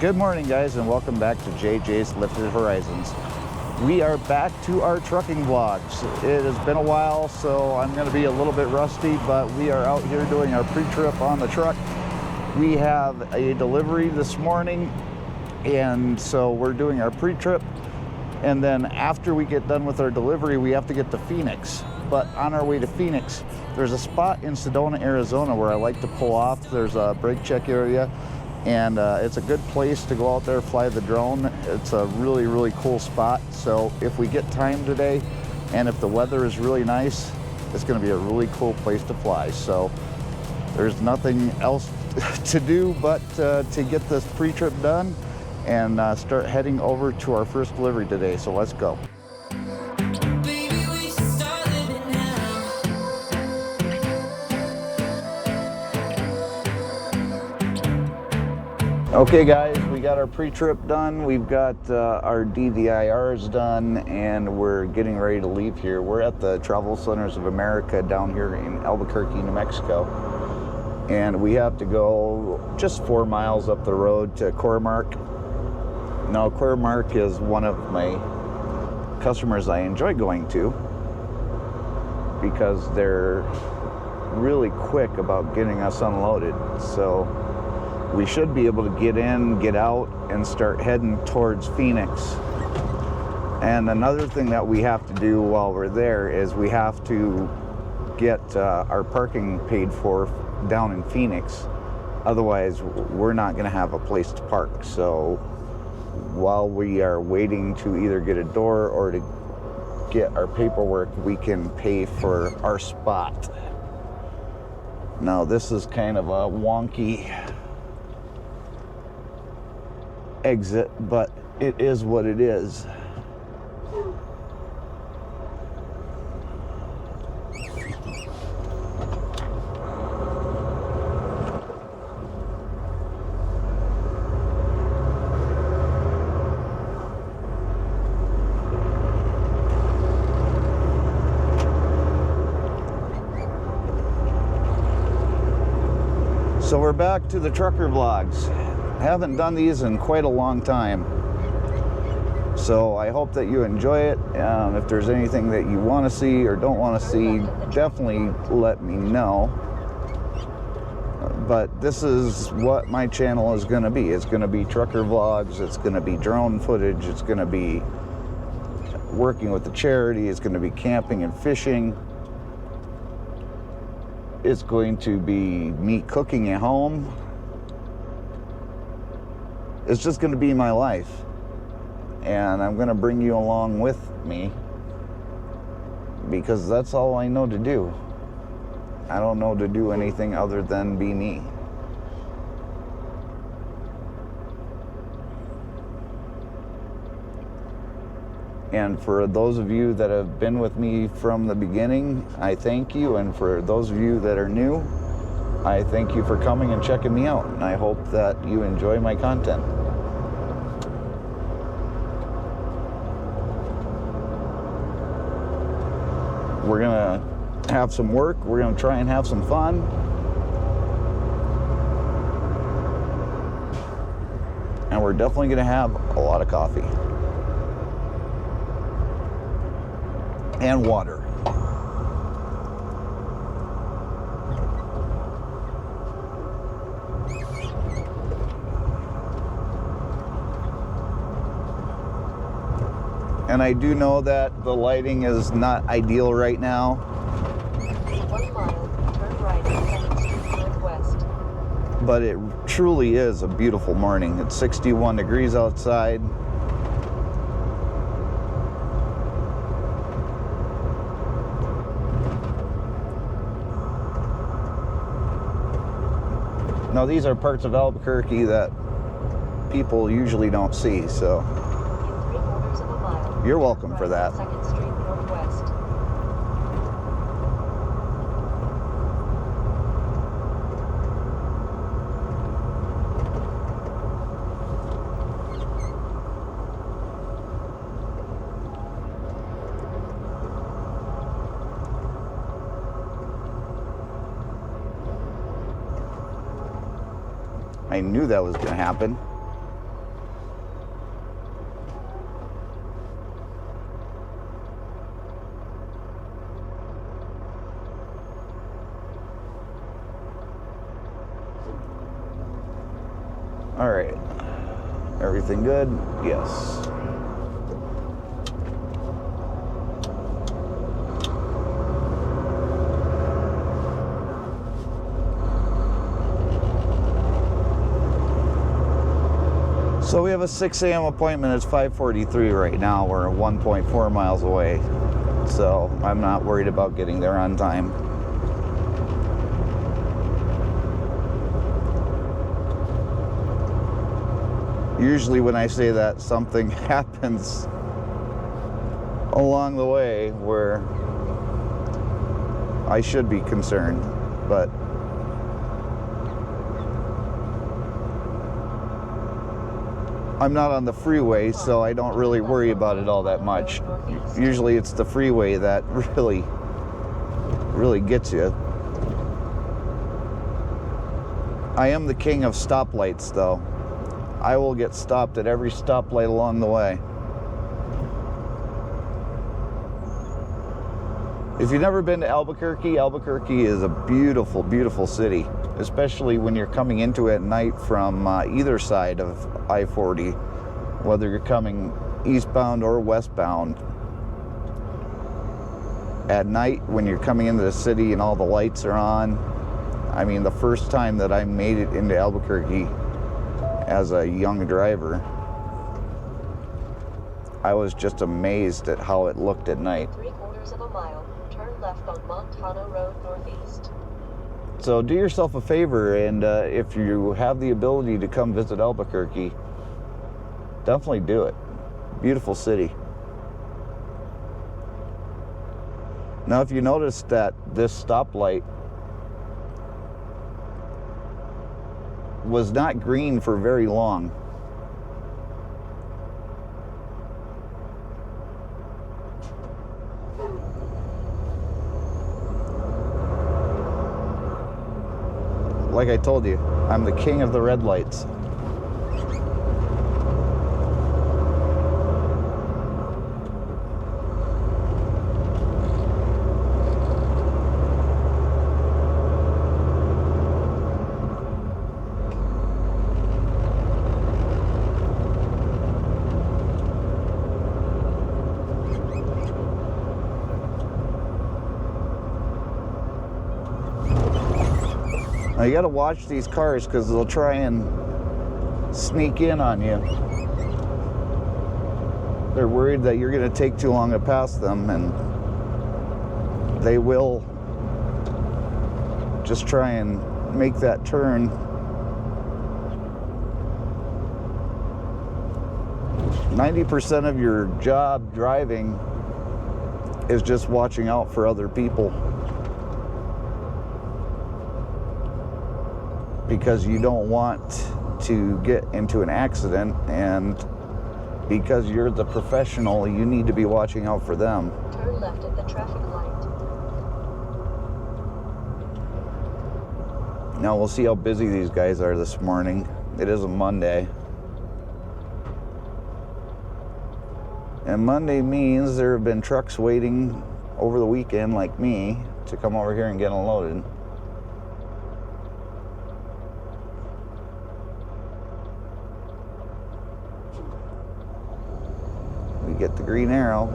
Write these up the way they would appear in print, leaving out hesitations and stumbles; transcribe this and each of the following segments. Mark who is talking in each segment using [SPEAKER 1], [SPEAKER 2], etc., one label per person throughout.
[SPEAKER 1] Good morning, guys, and welcome back to JJ's Lifted Horizons. We are back to our trucking vlogs. It has been a while, so I'm going to be a little bit rusty, but we are out here doing our pre-trip on the truck. We have a delivery this morning, and so we're doing our pre-trip. And then after we get done with our delivery, we have to get to Phoenix. But on our way to Phoenix, there's a spot in Sedona, Arizona where I like to pull off. There's a brake check area. And it's a good place to go out there, fly the drone. It's a really, really cool spot. So if we get time today, and if the weather is really nice, it's gonna be a really cool place to fly. So there's nothing else to do but to get this pre-trip done and start heading over to our first delivery today. So let's go. Okay guys, we got our pre-trip done, we've got our DVIRs done, and we're getting ready to leave here. We're at the Travel Centers of America down here in Albuquerque, New Mexico. And we have to go just 4 miles up the road to Core-Mark. Now, Core-Mark is one of my customers I enjoy going to because they're really quick about getting us unloaded. So we should be able to get in, get out, and start heading towards Phoenix. And another thing that we have to do while we're there is we have to get our parking paid for down in Phoenix. Otherwise, we're not going to have a place to park. So while we are waiting to either get a door or to get our paperwork, we can pay for our spot. Now, this is kind of a wonky exit, but it is what it is. So we're back to the trucker vlogs. Haven't done these in quite a long time, so I hope that you enjoy it. If there's anything that you want to see or don't want to see, definitely let me know. But this is what my channel is going to be. It's going to be trucker vlogs, it's going to be drone footage, it's going to be working with the charity, it's going to be camping and fishing, it's going to be me cooking at home. It's just going to be my life, and I'm going to bring you along with me because that's all I know to do. I don't know to do anything other than be me. And for those of you that have been with me from the beginning, I thank you. And for those of you that are new, I thank you for coming and checking me out, and I hope that you enjoy my content. We're gonna have some work, we're gonna try and have some fun. And we're definitely gonna have a lot of coffee. And water. And I do know that the lighting is not ideal right now.
[SPEAKER 2] 1 mile, turn right, 7th Street Northwest.
[SPEAKER 1] But it truly is a beautiful morning. It's 61 degrees outside. Now, these are parts of Albuquerque that people usually don't see, so you're welcome for that.
[SPEAKER 2] 2nd Street Northwest.
[SPEAKER 1] I knew that was going to happen. All right. Everything good? Yes. So we have a 6 a.m. appointment. It's 5:43 right now. We're 1.4 miles away. So I'm not worried about getting there on time. Usually when I say that, something happens along the way where I should be concerned, but I'm not on the freeway, so I don't really worry about it all that much. Usually it's the freeway that really gets you. I am the king of stoplights, though. I will get stopped at every stoplight along the way. If you've never been to Albuquerque, Albuquerque is a beautiful, beautiful city, especially when you're coming into it at night from either side of I-40, whether you're coming eastbound or westbound. At night, when you're coming into the city and all the lights are on, I mean, the first time that I made it into Albuquerque as a young driver, I was just amazed at how it looked at night.
[SPEAKER 2] 3/4 of a mile. Turn left on Montana Road Northeast.
[SPEAKER 1] So do yourself a favor, and if you have the ability to come visit Albuquerque, definitely do it. Beautiful city. Now, if you notice that this stoplight was not green for very long. Like I told you, I'm the king of the red lights. Now you gotta watch these cars because they'll try and sneak in on you. They're worried that you're gonna take too long to pass them, and they will just try and make that turn. "90% of your job driving is just watching out for other people, because you don't want to get into an accident, and because you're the professional, you need to be watching out for them."
[SPEAKER 2] Turn left at the traffic light.
[SPEAKER 1] Now we'll see how busy these guys are this morning. It is a Monday. And Monday means there have been trucks waiting over the weekend like me to come over here and get unloaded. We get the green arrow.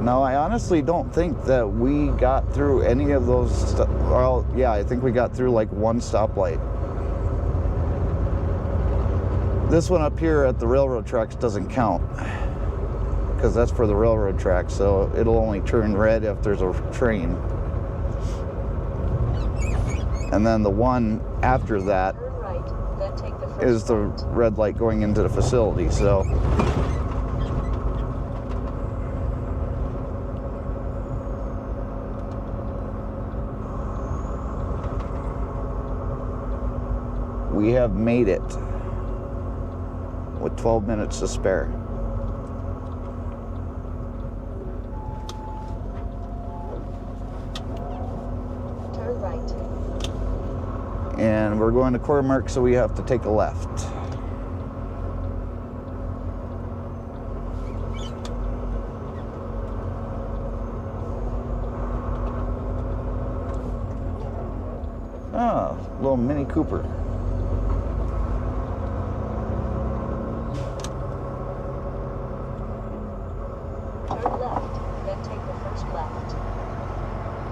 [SPEAKER 1] Now, I honestly don't think that we got through any of those. Well, yeah, I think we got through like one stoplight. This one up here at the railroad tracks doesn't count, because that's for the railroad track, so it'll only turn red if there's a train. And then the one after that
[SPEAKER 2] Turn right, then take the first
[SPEAKER 1] is the
[SPEAKER 2] right.
[SPEAKER 1] red light going into the facility, so. We have made it with 12 minutes to spare.
[SPEAKER 2] Turn right.
[SPEAKER 1] And we're going to Core Mark, so we have to take a left. little Mini Cooper.
[SPEAKER 2] Turn left, then take the first left.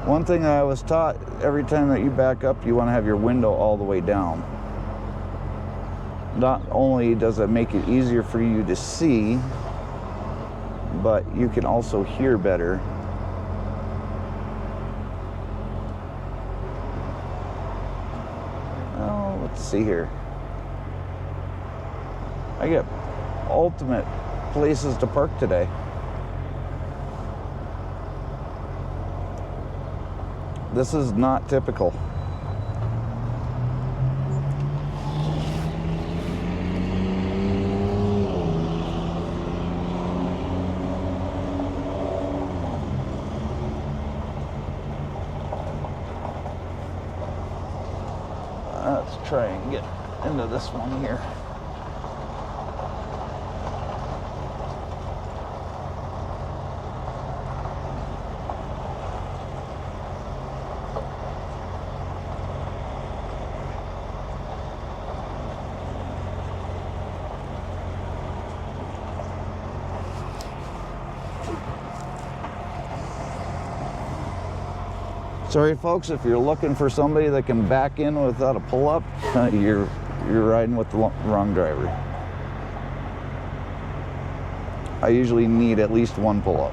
[SPEAKER 1] One thing I was taught, every time that you back up, you want to have your window all the way down. Not only does it make it easier for you to see, but you can also hear better. Oh, let's see here. I get ultimate places to park today. This is not typical. Let's try and get into this one here. Sorry folks, if you're looking for somebody that can back in without a pull-up, you're riding with the wrong driver. I usually need at least one pull-up.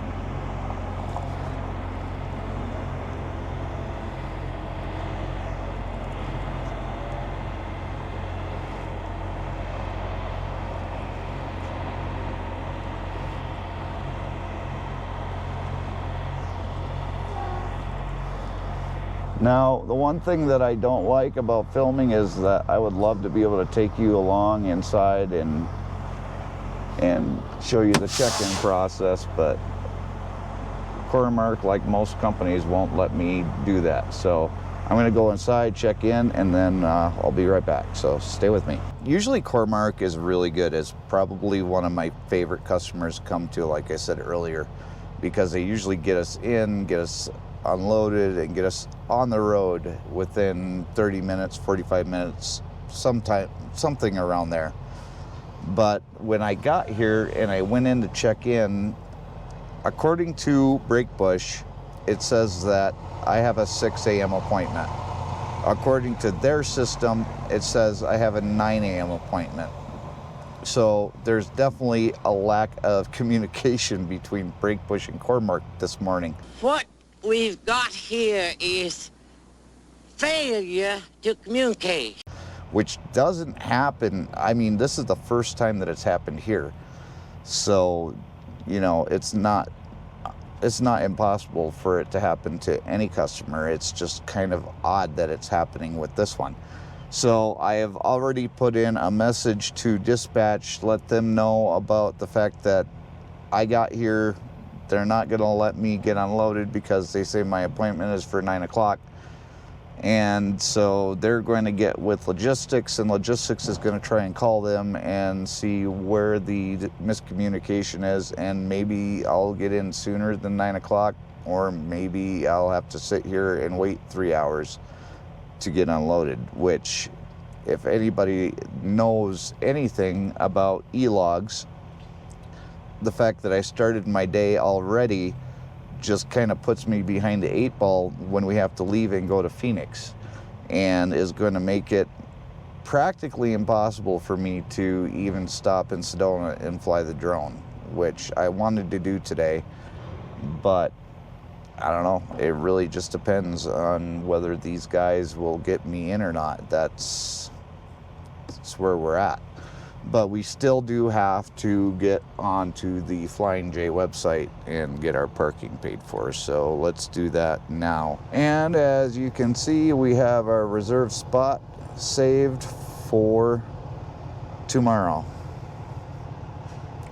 [SPEAKER 1] Now, the one thing that I don't like about filming is that I would love to be able to take you along inside and show you the check-in process, but Core-Mark, like most companies, won't let me do that. So I'm gonna go inside, check in, and then I'll be right back, so stay with me. Usually Core-Mark is really good. It's probably one of my favorite customers to come to, like I said earlier, because they usually get us in, get us unloaded, and get us on the road within 30 minutes, 45 minutes, something around there. But when I got here and I went in to check in, according to Breakbush, it says that I have a 6 a.m. appointment. According to their system, it says I have a 9 a.m. appointment. So there's definitely a lack of communication between Breakbush and Core-Mark this morning.
[SPEAKER 3] What we've got here is failure to communicate.
[SPEAKER 1] Which doesn't happen. I mean, this is the first time that it's happened here. So, you know, it's not impossible for it to happen to any customer. It's just kind of odd that it's happening with this one. So I have already put in a message to dispatch, let them know about the fact that I got here. They're not gonna let me get unloaded because they say my appointment is for 9 o'clock. And so they're going to get with logistics, and logistics is going to try and call them and see where the miscommunication is, and maybe I'll get in sooner than 9 o'clock, or maybe I'll have to sit here and wait 3 hours to get unloaded, which, if anybody knows anything about e-logs, the fact that I started my day already just kind of puts me behind the 8 ball when we have to leave and go to Phoenix, and is going to make it practically impossible for me to even stop in Sedona and fly the drone, which I wanted to do today, but I don't know. It really just depends on whether these guys will get me in or not. That's where we're at. But we still do have to get onto the Flying J website and get our parking paid for. So let's do that now. And as you can see, we have our reserved spot saved for tomorrow.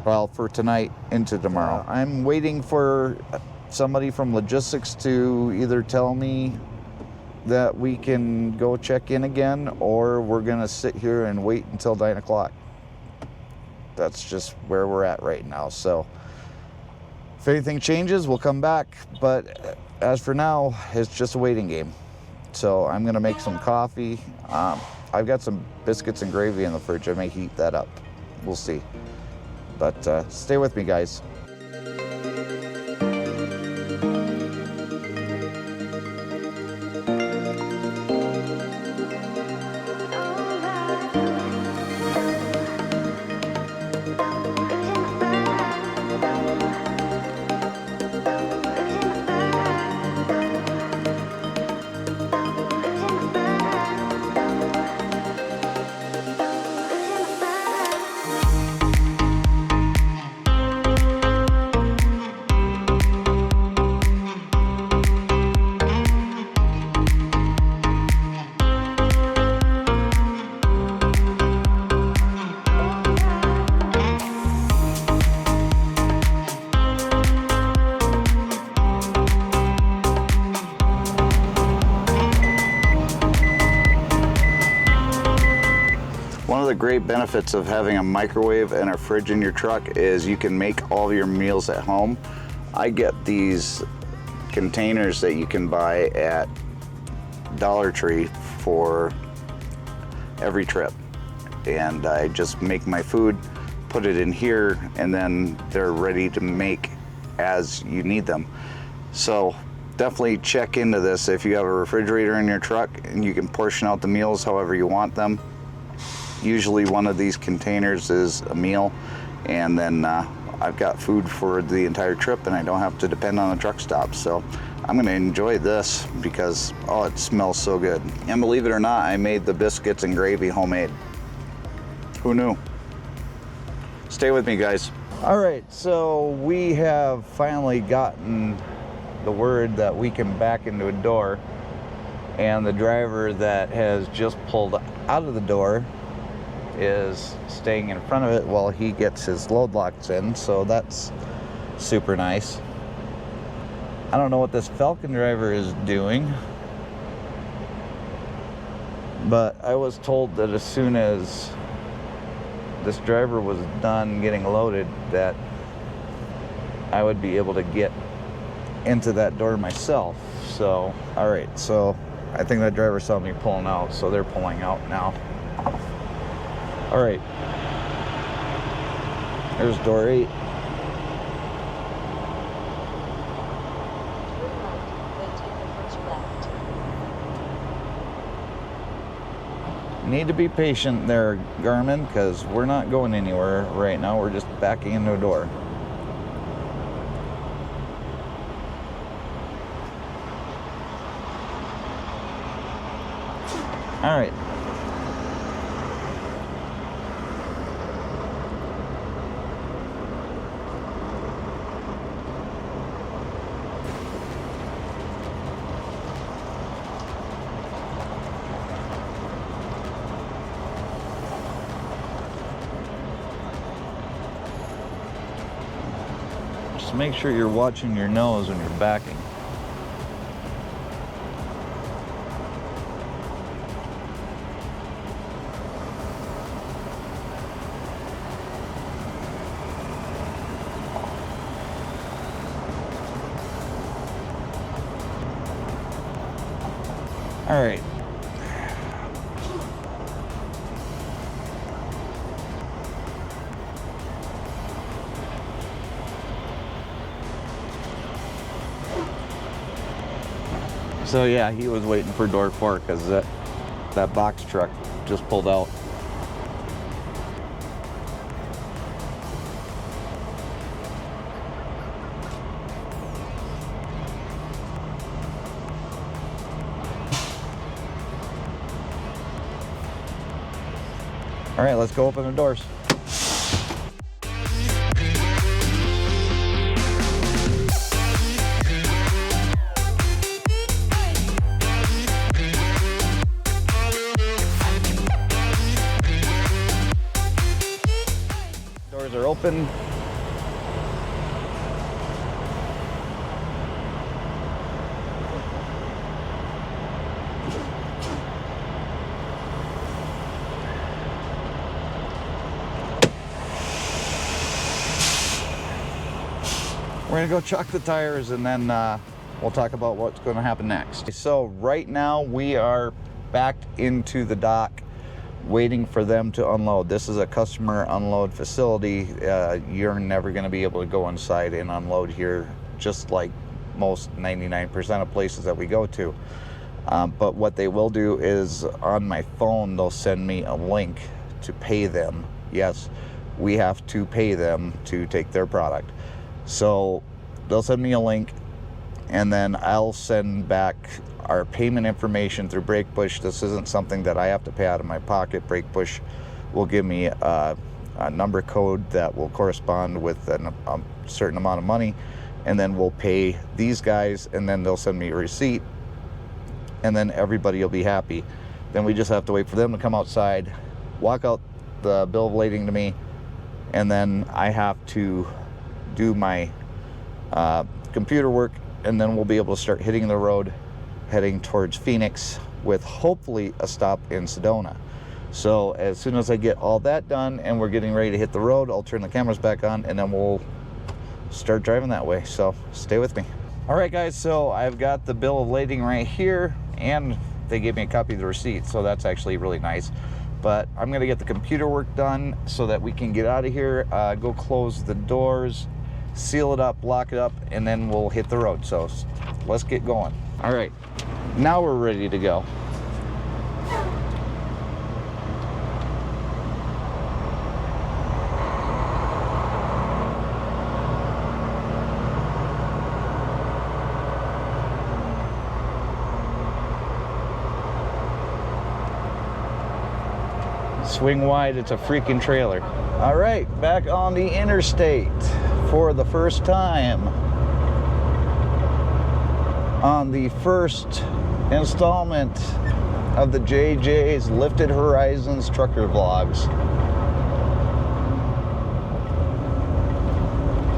[SPEAKER 1] Well, for tonight into tomorrow. I'm waiting for somebody from logistics to either tell me that we can go check in again, or we're gonna sit here and wait until 9 o'clock. That's just where we're at right now. So if anything changes, we'll come back. But as for now, it's just a waiting game. So I'm gonna make some coffee. I've got some biscuits and gravy in the fridge. I may heat that up. We'll see. But stay with me, guys. One of the great benefits of having a microwave and a fridge in your truck is you can make all your meals at home. I get these containers that you can buy at Dollar Tree for every trip. And I just make my food, put it in here, and then they're ready to make as you need them. So definitely check into this if you have a refrigerator in your truck and you can portion out the meals however you want them. Usually one of these containers is a meal, and then I've got food for the entire trip and I don't have to depend on a truck stop. So I'm gonna enjoy this because, oh, it smells so good. And believe it or not, I made the biscuits and gravy homemade. Who knew? Stay with me, guys. All right, so we have finally gotten the word that we can back into a door, and the driver that has just pulled out of the door is staying in front of it while he gets his load locks in, so that's super nice. I don't know what this Falcon driver is doing, but I was told that as soon as this driver was done getting loaded that I would be able to get into that door myself. So, all right, so I think that driver saw me pulling out, so they're pulling out now. All right, there's door 8.
[SPEAKER 2] Turn right, then take the first left.
[SPEAKER 1] Need to be patient there, Garmin, because we're not going anywhere right now. We're just backing into a door. All right. Just make sure you're watching your nose when you're backing. All right. So yeah, he was waiting for door 4 because that box truck just pulled out. All right, let's go open the doors. Doors are open. We're gonna go chuck the tires and then we'll talk about what's going to happen next. So right now we are backed into the dock waiting for them to unload. This is a customer unload facility. You're never going to be able to go inside and unload here, just like most 99% of places that we go to. But what they will do is on my phone, they'll send me a link to pay them. Yes, we have to pay them to take their product. So they'll send me a link, and then I'll send back our payment information through Breakpush. This isn't something that I have to pay out of my pocket. Breakpush will give me a number code that will correspond with a certain amount of money, and then we'll pay these guys, and then they'll send me a receipt, and then everybody will be happy. Then we just have to wait for them to come outside, walk out the bill of lading to me, and then I have to do my computer work, and then we'll be able to start hitting the road, heading towards Phoenix, with hopefully a stop in Sedona. So as soon as I get all that done and we're getting ready to hit the road, I'll turn the cameras back on, and then we'll start driving that way. So stay with me. All right, guys, so I've got the bill of lading right here, and they gave me a copy of the receipt, so that's actually really nice. But I'm gonna get the computer work done so that we can get out of here, go close the doors, seal it up, lock it up, and then we'll hit the road. So let's get going. All right, now we're ready to go. Swing wide, it's a freaking trailer. All right, back on the interstate for the first time on the first installment of the JJ's Lifted Horizons Trucker Vlogs.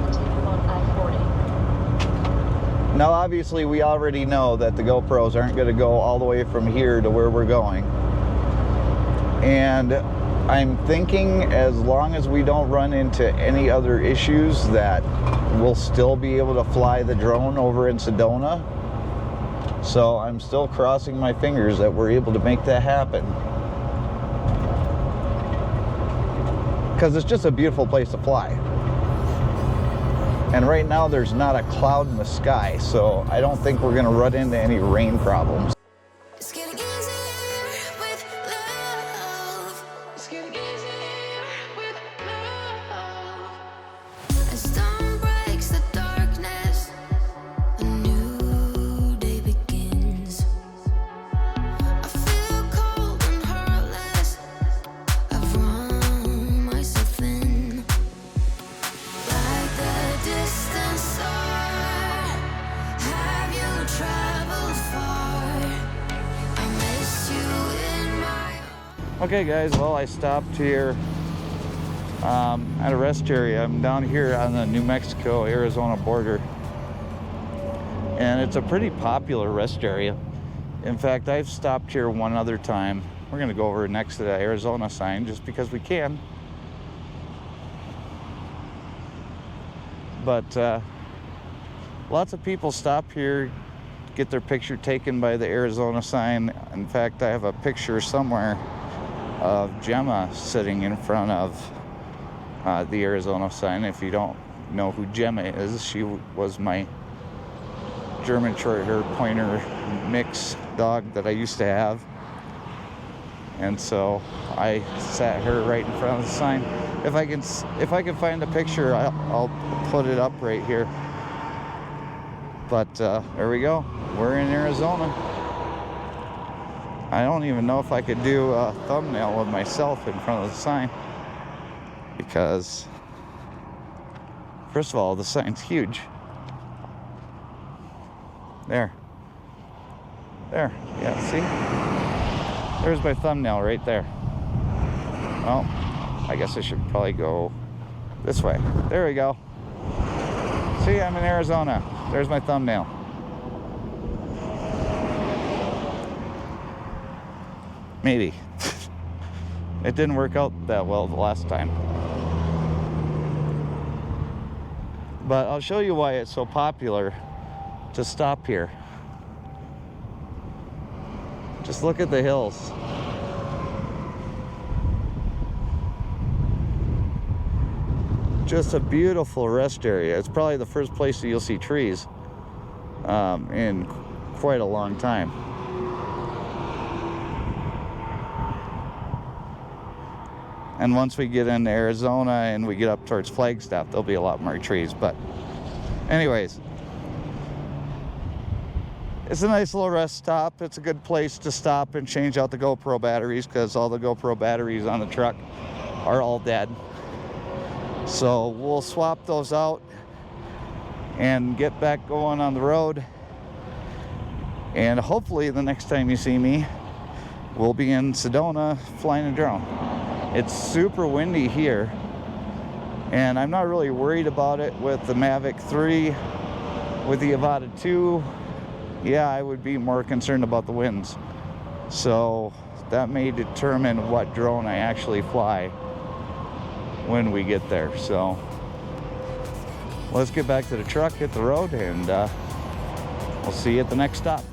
[SPEAKER 2] Continue on I-40.
[SPEAKER 1] Now, obviously, we already know that the GoPros aren't going to go all the way from here to where we're going. And I'm thinking as long as we don't run into any other issues that we'll still be able to fly the drone over in Sedona. So I'm still crossing my fingers that we're able to make that happen. Because it's just a beautiful place to fly. And right now there's not a cloud in the sky, so I don't think we're gonna run into any rain problems.
[SPEAKER 4] It's getting easier with love. It's getting easier with love. As dawn breaks the darkness, a new day begins. I feel cold and heartless. I've run myself thin, like the distant star. Have you traveled far? I miss you in my
[SPEAKER 1] Okay guys, well, I stopped here at a rest area. I'm down here on the New Mexico-Arizona border. And it's a pretty popular rest area. In fact, I've stopped here one other time. We're gonna go over next to the Arizona sign just because we can. But lots of people stop here, get their picture taken by the Arizona sign. In fact, I have a picture somewhere of Gemma sitting in front of the Arizona sign. If you don't know who Gemma is, she was my German Shorthair Pointer mix dog that I used to have. And so I sat her right in front of the sign. If I can find the picture, I'll put it up right here. But there we go. We're in Arizona. I don't even know if I could do a thumbnail of myself in front of the sign, because first of all, the sign's huge. There, yeah, see? There's my thumbnail right there. Well, I guess I should probably go this way. There we go. See, I'm in Arizona. There's my thumbnail. Maybe. It didn't work out that well the last time. But I'll show you why it's so popular to stop here. Just look at the hills. Just a beautiful rest area. It's probably the first place that you'll see trees in quite a long time. And once we get into Arizona and we get up towards Flagstaff, there'll be a lot more trees. But anyways, it's a nice little rest stop. It's a good place to stop and change out the GoPro batteries, because all the GoPro batteries on the truck are all dead. So we'll swap those out and get back going on the road. And hopefully the next time you see me, we'll be in Sedona flying a drone. It's super windy here, and I'm not really worried about it with the Mavic 3. With the Avata 2, yeah, I would be more concerned about the winds. So that may determine what drone I actually fly when we get there. So let's get back to the truck, hit the road, and we'll see you at the next stop.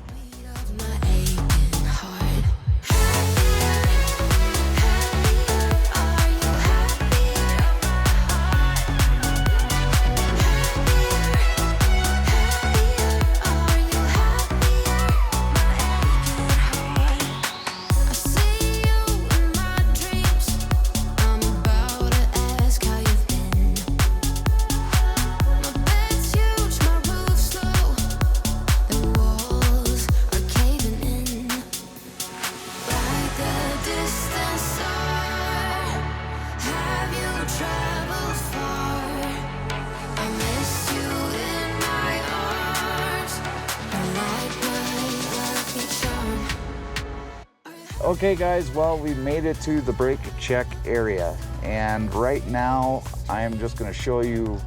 [SPEAKER 1] Okay guys, well, we made it to the brake check area, and right now I'm just going to show you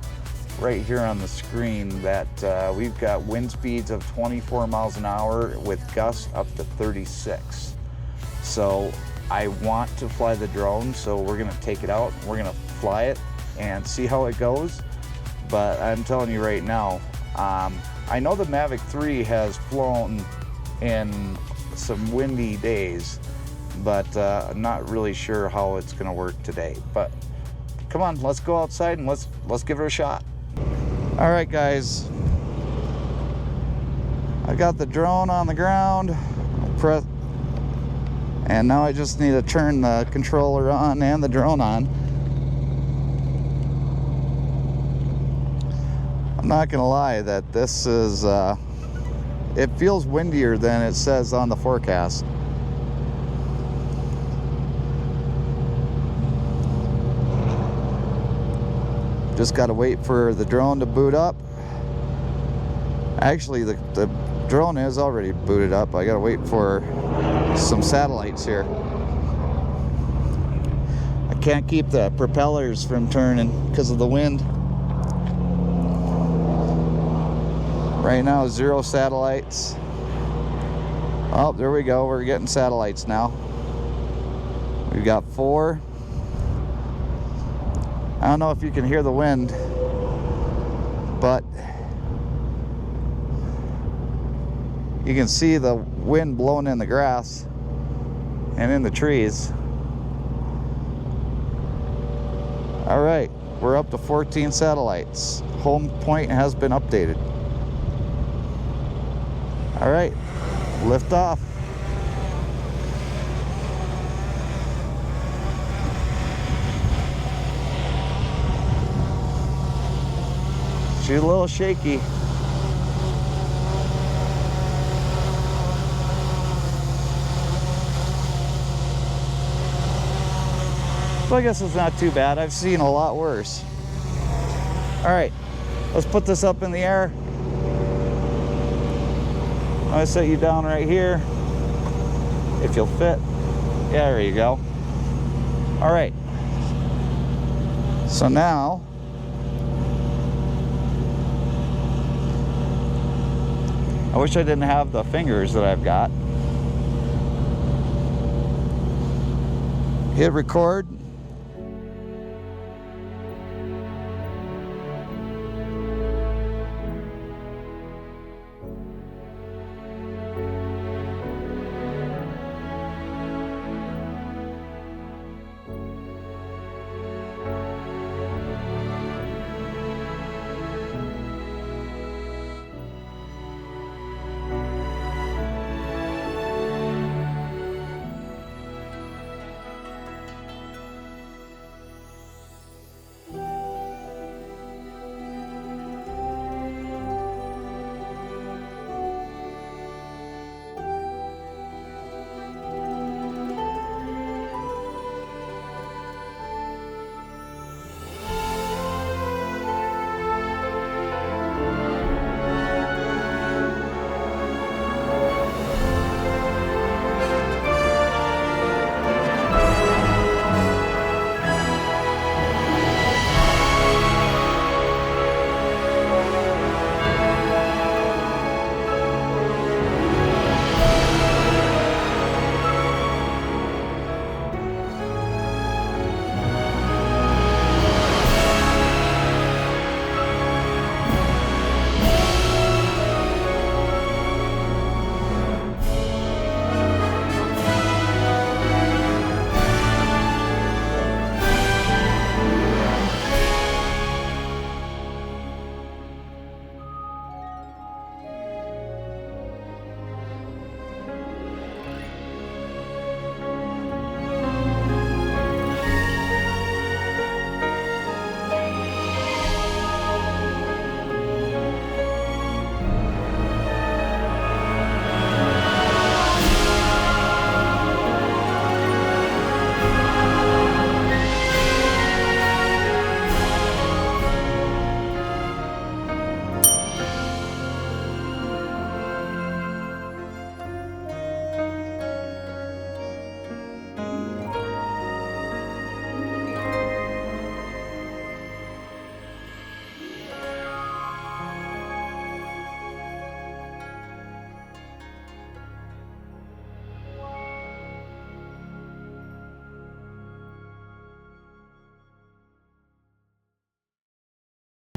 [SPEAKER 1] right here on the screen that we've got wind speeds of 24 miles an hour with gusts up to 36. So I want to fly the drone, so we're going to take it out, we're going to fly it and see how it goes. But I'm telling you right now, I know the Mavic 3 has flown in some windy days, but I'm not really sure how it's gonna work today. But come on, let's go outside and let's give it a shot. All right guys, I got the drone on the ground, and now I just need to turn the controller on and the drone on. I'm not gonna lie that this is it feels windier than it says on the forecast. Just gotta wait for the drone to boot up. Actually, the drone is already booted up. I gotta wait for some satellites here. I can't keep the propellers from turning because of the wind. Right now, 0 satellites. Oh, there we go. We're getting satellites now. We've got 4. I don't know if you can hear the wind, but you can see the wind blowing in the grass and in the trees. All right, we're up to 14 satellites. Home point has been updated. All right, lift off. She's a little shaky. So I guess it's not too bad. I've seen a lot worse. All right, let's put this up in the air. I'm gonna set you down right here, if you'll fit. Yeah, there you go. All right. So now, I wish I didn't have the fingers that I've got. Hit record.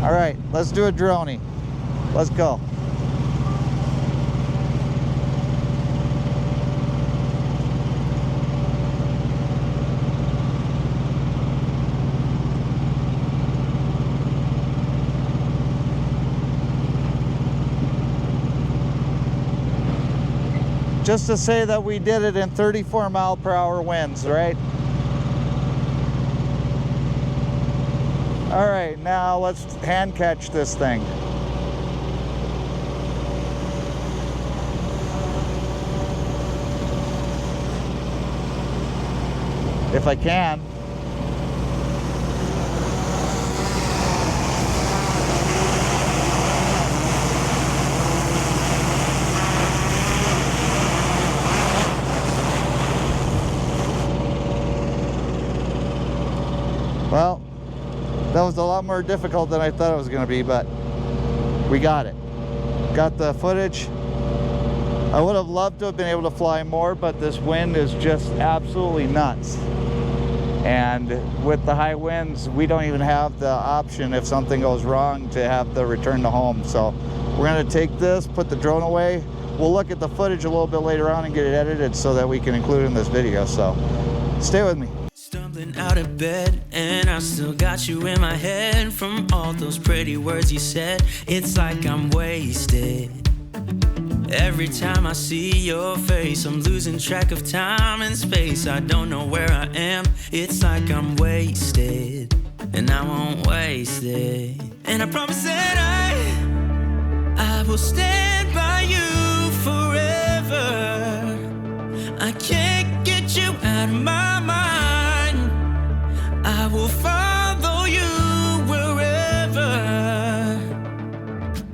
[SPEAKER 1] All right, let's do a droney. Let's go. Just to say that we did it in 34-mile-per-hour winds, right? All right, now let's hand catch this thing. If I can. Well, that was a lot more difficult than I thought it was going to be, but we got it. Got the footage. I would have loved to have been able to fly more, but this wind is just absolutely nuts. And with the high winds, we don't even have the option if something goes wrong to have the return to home. So we're going to take this, put the drone away. We'll look at the footage a little bit later on and get it edited so that we can include it in this video. So stay with me.
[SPEAKER 5] Stumbling out of bed, and I still got you in my head from all those pretty words you said. It's like I'm wasted. Every time I see your face, I'm losing track of time and space. I don't know where I am. It's like I'm wasted, and I won't waste it. And I promise that I will stand by you forever. I can't get you out of my mind. I will follow you wherever,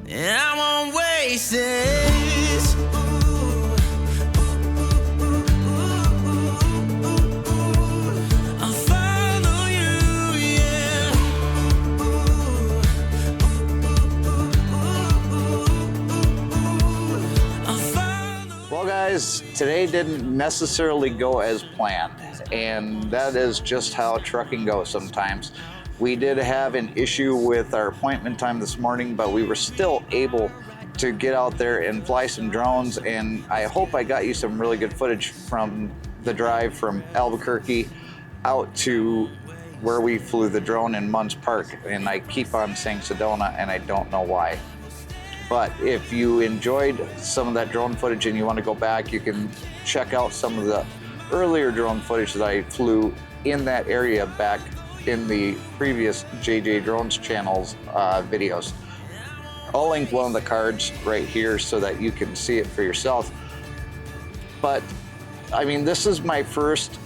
[SPEAKER 5] and I won't waste this. I'll follow you, yeah. I'll follow.
[SPEAKER 1] Well guys, today didn't necessarily go as planned, and that is just how trucking goes sometimes. We did have an issue with our appointment time this morning, but we were still able to get out there and fly some drones, and I hope I got you some really good footage from the drive from Albuquerque out to where we flew the drone in Munds Park. And I keep on saying Sedona, and I don't know why. But if you enjoyed some of that drone footage and you want to go back, you can check out some of the earlier drone footage that I flew in that area back in the previous JJ Drones channel's videos. I'll link one of the cards right here so that you can see it for yourself. But I mean, this is my first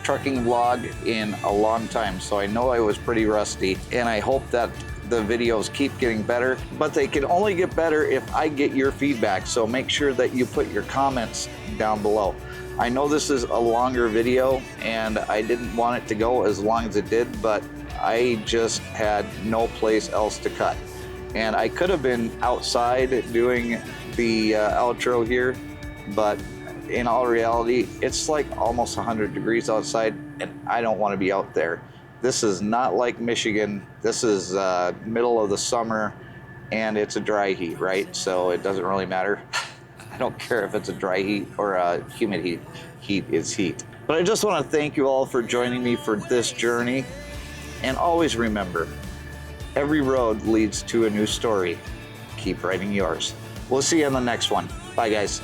[SPEAKER 1] trucking vlog in a long time, so I know I was pretty rusty, and I hope that the videos keep getting better, but they can only get better if I get your feedback. So make sure that you put your comments down below. I know this is a longer video and I didn't want it to go as long as it did, but I just had no place else to cut. And I could have been outside doing the outro here, but in all reality, it's like almost 100 degrees outside and I don't want to be out there. This is not like Michigan. This is middle of the summer and it's a dry heat, right? So it doesn't really matter. I don't care if it's a dry heat or a humid heat. Heat is heat. But I just want to thank you all for joining me for this journey. And always remember, every road leads to a new story. Keep writing yours. We'll see you on the next one. Bye, guys.